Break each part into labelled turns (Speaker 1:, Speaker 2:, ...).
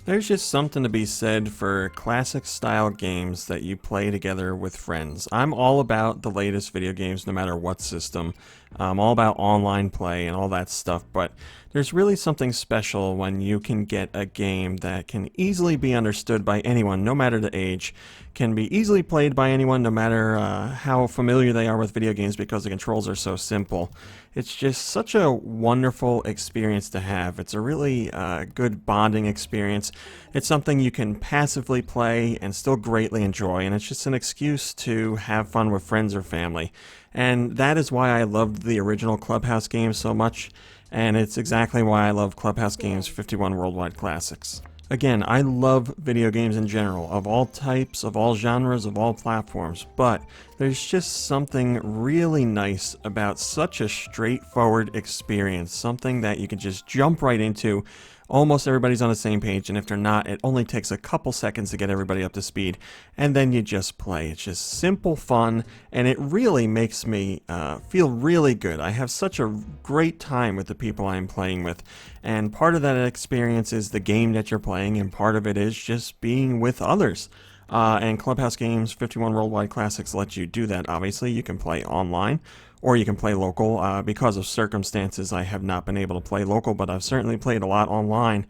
Speaker 1: There's just something to be said for classic style games that you play together with friends. I'm all about the latest video games no matter what system. I'm all about online play and all that stuff, but there's really something special when you can get a game that can easily be understood by anyone, no matter the age, can be easily played by anyone, no matter how familiar they are with video games because the controls are so simple. It's just such a wonderful experience to have. It's a really good bonding experience. It's something you can passively play and still greatly enjoy, and it's just an excuse to have fun with friends or family. And that is why I loved the original Clubhouse games so much, and it's exactly why I love Clubhouse Games 51 Worldwide Classics. Again, I love video games in general, of all types, of all genres, of all platforms, but there's just something really nice about such a straightforward experience, something that you can just jump right into. Almost everybody's on the same page, and if they're not, it only takes a couple seconds to get everybody up to speed, and then you just play. It's just simple fun, and it really makes me feel really good. I have such a great time with the people I'm playing with, and part of that experience is the game that you're playing, and part of it is just being with others. And Clubhouse Games 51 Worldwide Classics lets you do that. Obviously, you can play online or you can play local. Because of circumstances, I have not been able to play local, but I've certainly played a lot online.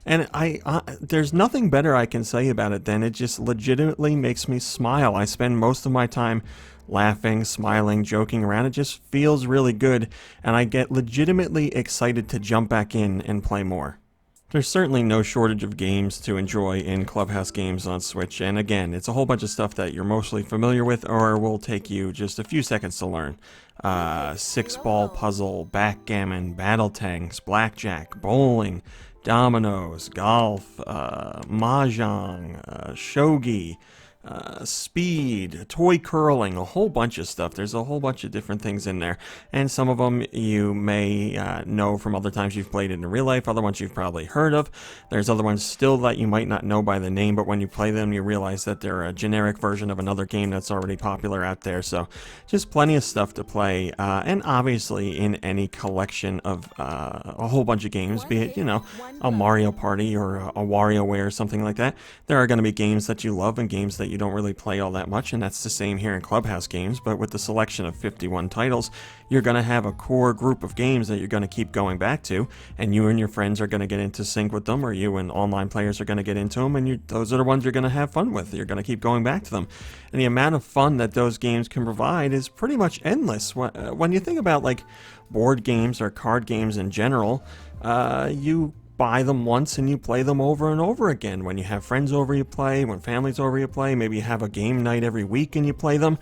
Speaker 1: And there's nothing better I can say about it than it just legitimately makes me smile. I spend most of my time laughing, smiling, joking around. It just feels really good, and I get legitimately excited to jump back in and play more. There's certainly no shortage of games to enjoy in Clubhouse Games on Switch, and again, it's a whole bunch of stuff that you're mostly familiar with or will take you just a few seconds to learn. Six-ball puzzle, backgammon, battle tanks, blackjack, bowling, dominoes, golf, mahjong, shogi, speed, toy curling, a whole bunch of stuff. There's a whole bunch of different things in there, and some of them you may know from other times you've played it in real life, other ones you've probably heard of. There's other ones still that you might not know by the name, but when you play them you realize that they're a generic version of another game that's already popular out there. So just plenty of stuff to play, and obviously in any collection of a whole bunch of games, be it, a Mario Party or a WarioWare or something like that, there are going to be games that you love and games that you don't really play all that much, and that's the same here in Clubhouse Games. But with the selection of 51 titles, you're going to have a core group of games that you're going to keep going back to, and you and your friends are going to get into sync with them, or you and online players are going to get into them, and those are the ones you're going to have fun with. You're going to keep going back to them, and the amount of fun that those games can provide is pretty much endless. When you think about like board games or card games in general, you buy them once and you play them over and over again. When you have friends over, you play. When family's over, you play. Maybe you have a game night every week and you play them.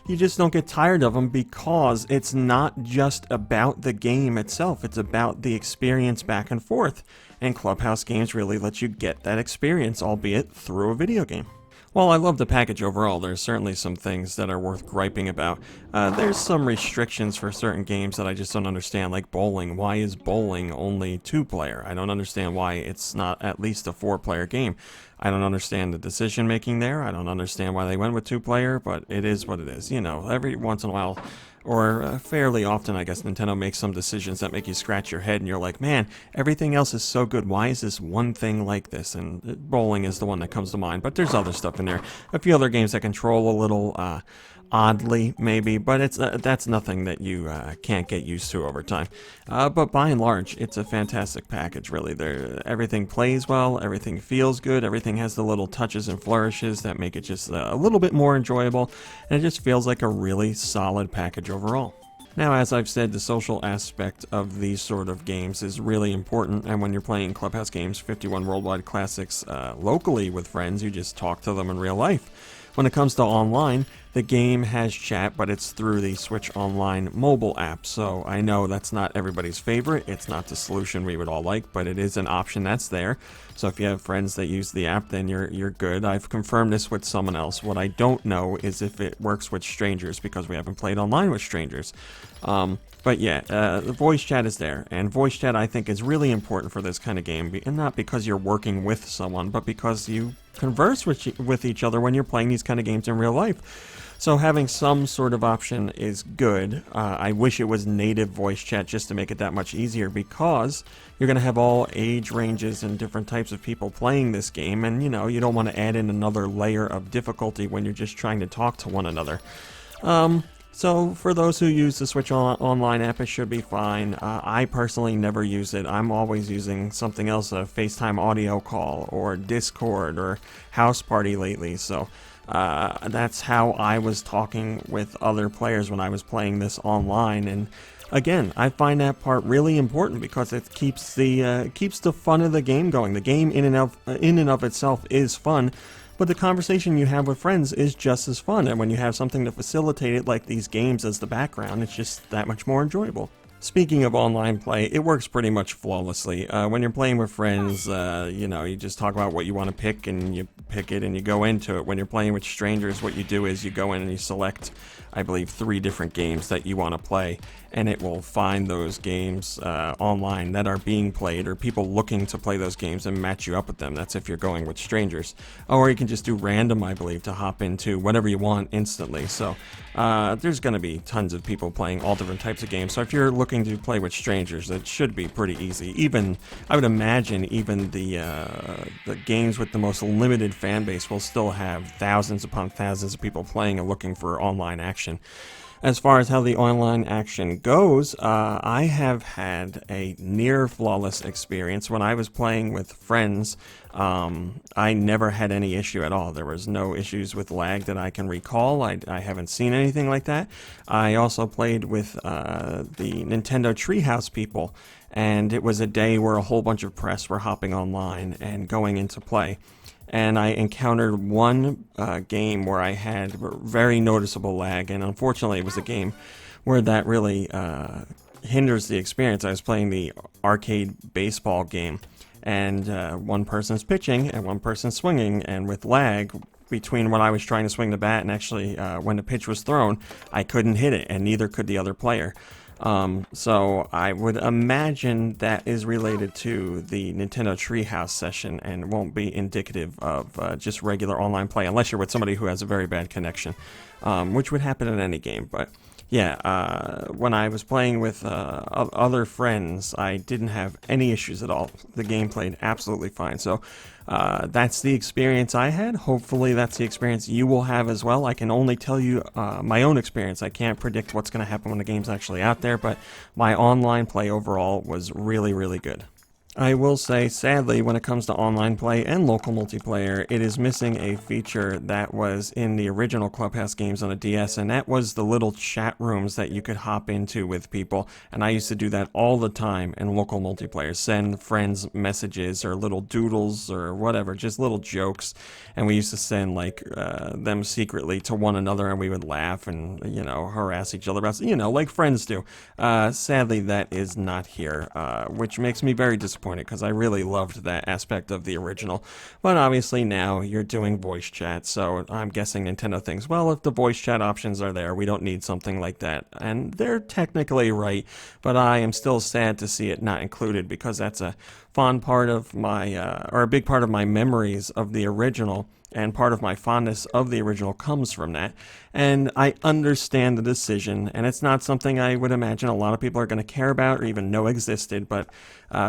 Speaker 1: You just don't get tired of them because it's not just about the game itself. It's about the experience back and forth. And Clubhouse Games really lets you get that experience, albeit through a video game. While I love the package overall, there's certainly some things that are worth griping about. There's some restrictions for certain games that I just don't understand, like bowling. Why is bowling only 2-player? I don't understand why it's not at least a 4-player game. I don't understand the decision making there. I don't understand why they went with 2-player, but it is what it is. Every once in a while, or fairly often, I guess, Nintendo makes some decisions that make you scratch your head and you're like, man, everything else is so good. Why is this one thing like this? And bowling is the one that comes to mind, but there's other stuff in there. A few other games that control a little oddly, maybe, but that's nothing that you can't get used to over time. But by and large, it's a fantastic package, really. Everything plays well, everything feels good, everything has the little touches and flourishes that make it just a little bit more enjoyable, and it just feels like a really solid package overall. Now, as I've said, the social aspect of these sort of games is really important, and when you're playing Clubhouse Games 51 Worldwide Classics locally with friends, you just talk to them in real life. When it comes to online, the game has chat, but it's through the Switch Online mobile app, so I know that's not everybody's favorite. It's not the solution we would all like, but it is an option that's there. So if you have friends that use the app, then you're good. I've confirmed this with someone else. What I don't know is if it works with strangers, because we haven't played online with strangers. But yeah, the voice chat is there, and voice chat I think is really important for this kind of game, and not because you're working with someone, but because you converse with each other when you're playing these kind of games in real life. So having some sort of option is good. I wish it was native voice chat just to make it that much easier, because you're going to have all age ranges and different types of people playing this game, and you don't want to add in another layer of difficulty when you're just trying to talk to one another. So for those who use the Switch Online app, it should be fine. I personally never use it. I'm always using something else, a FaceTime audio call or Discord or House Party lately. So that's how I was talking with other players when I was playing this online. And again, I find that part really important because it keeps the fun of the game going. The game in and of itself is fun, but the conversation you have with friends is just as fun, and when you have something to facilitate it, like these games as the background, it's just that much more enjoyable. Speaking of online play, it works pretty much flawlessly. When you're playing with friends, you just talk about what you want to pick, and you pick it and you go into it. When you're playing with strangers, what you do is you go in and you select, I believe, 3 different games that you want to play, and it will find those games online that are being played, or people looking to play those games, and match you up with them. That's if you're going with strangers. Or you can just do random, I believe, to hop into whatever you want instantly. So there's going to be tons of people playing all different types of games. So if you're looking to play with strangers, it should be pretty easy. Even, I would imagine, even the games with the most limited fan base will still have thousands upon thousands of people playing and looking for online action. As far as how the online action goes, I have had a near flawless experience. When I was playing with friends, I never had any issue at all. There was no issues with lag that I can recall. I haven't seen anything like that. I also played with the Nintendo Treehouse people, and it was a day where a whole bunch of press were hopping online and going into play. And I encountered one game where I had very noticeable lag, and unfortunately it was a game where that really hinders the experience. I was playing the arcade baseball game, and one person's pitching and one person's swinging, and with lag between when I was trying to swing the bat and actually when the pitch was thrown, I couldn't hit it, and neither could the other player. So I would imagine that is related to the Nintendo Treehouse session and won't be indicative of just regular online play, unless you're with somebody who has a very bad connection, which would happen in any game. But yeah, when I was playing with other friends, I didn't have any issues at all. The game played absolutely fine. So that's the experience I had. Hopefully that's the experience you will have as well. I can only tell you my own experience. I can't predict what's going to happen when the game's actually out there, but my online play overall was really, really good. I will say, sadly, when it comes to online play and local multiplayer, it is missing a feature that was in the original Clubhouse games on a DS, and that was the little chat rooms that you could hop into with people. And I used to do that all the time in local multiplayer, send friends messages or little doodles or whatever, just little jokes. And we used to send like them secretly to one another, and we would laugh and harass each other about, like friends do. Sadly, that is not here, which makes me very disappointed, because I really loved that aspect of the original. But obviously now you're doing voice chat, so I'm guessing Nintendo thinks, well, if the voice chat options are there, we don't need something like that. And they're technically right, but I am still sad to see it not included, because that's a fond part of my, or a big part of my memories of the original, and part of my fondness of the original comes from that. And I understand the decision, and it's not something I would imagine a lot of people are going to care about or even know existed, but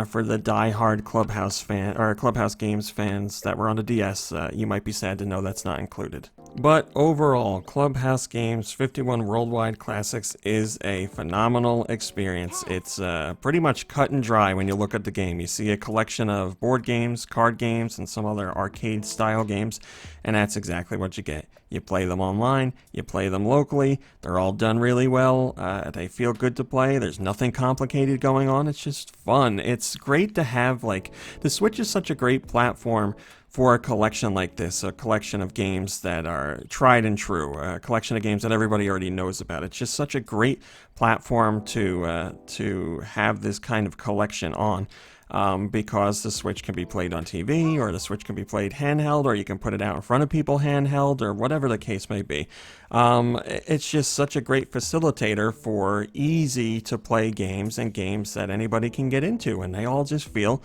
Speaker 1: for the die-hard Clubhouse Games fans that were on the DS, you might be sad to know that's not included. But overall, Clubhouse Games 51 Worldwide Classics is a phenomenal experience. It's pretty much cut and dry when you look at the game. You see a collection of board games, card games, and some other arcade-style games, and that's exactly what you get. You play them online, you play them locally, they're all done really well, they feel good to play, there's nothing complicated going on, it's just fun. It's great to have, the Switch is such a great platform for a collection like this, a collection of games that are tried and true, a collection of games that everybody already knows about. It's just such a great platform to have this kind of collection on. because the Switch can be played on TV, or the Switch can be played handheld, or you can put it out in front of people handheld, or whatever the case may be. It's just such a great facilitator for easy to play games, and games that anybody can get into, and they all just feel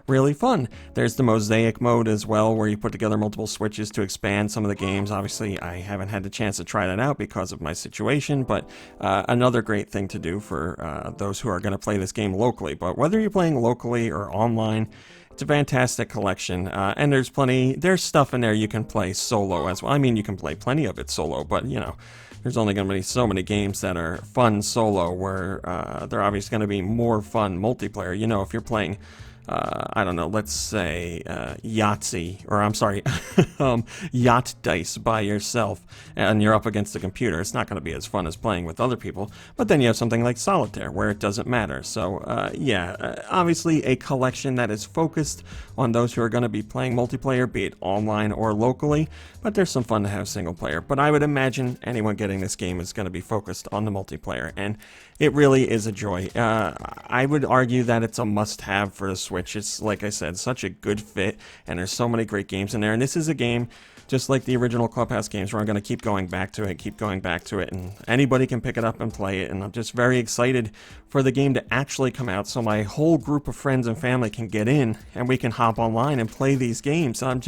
Speaker 1: really fun. There's the mosaic mode as well, where you put together multiple Switches to expand some of the games. Obviously, I haven't had the chance to try that out because of my situation, but another great thing to do for those who are going to play this game locally. But whether you're playing locally or online, it's a fantastic collection, and there's stuff in there you can play solo as well. I mean, you can play plenty of it solo, but you know, there's only going to be so many games that are fun solo, where they're obviously going to be more fun multiplayer. You know, if you're playing I don't know, let's say Yahtzee, or I'm sorry, Yacht Dice by yourself, and you're up against the computer, it's not going to be as fun as playing with other people. But then you have something like Solitaire, where it doesn't matter. So obviously a collection that is focused on those who are going to be playing multiplayer, be it online or locally, but there's some fun to have single player. But I would imagine anyone getting this game is going to be focused on the multiplayer, and it really is a joy. I would argue that it's a must-have for the Switch. It's, like I said, such a good fit, and there's so many great games in there. And this is a game, just like the original Clubhouse Games, where I'm going to keep going back to it, and anybody can pick it up and play it. And I'm just very excited for the game to actually come out, so my whole group of friends and family can get in, and we can hop online and play these games. I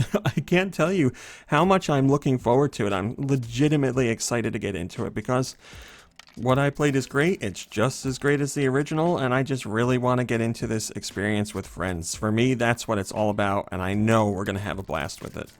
Speaker 1: can't tell you how much I'm looking forward to it. I'm legitimately excited to get into it, because what I played is great. It's just as great as the original, and I just really want to get into this experience with friends. For me, that's what it's all about, and I know we're going to have a blast with it.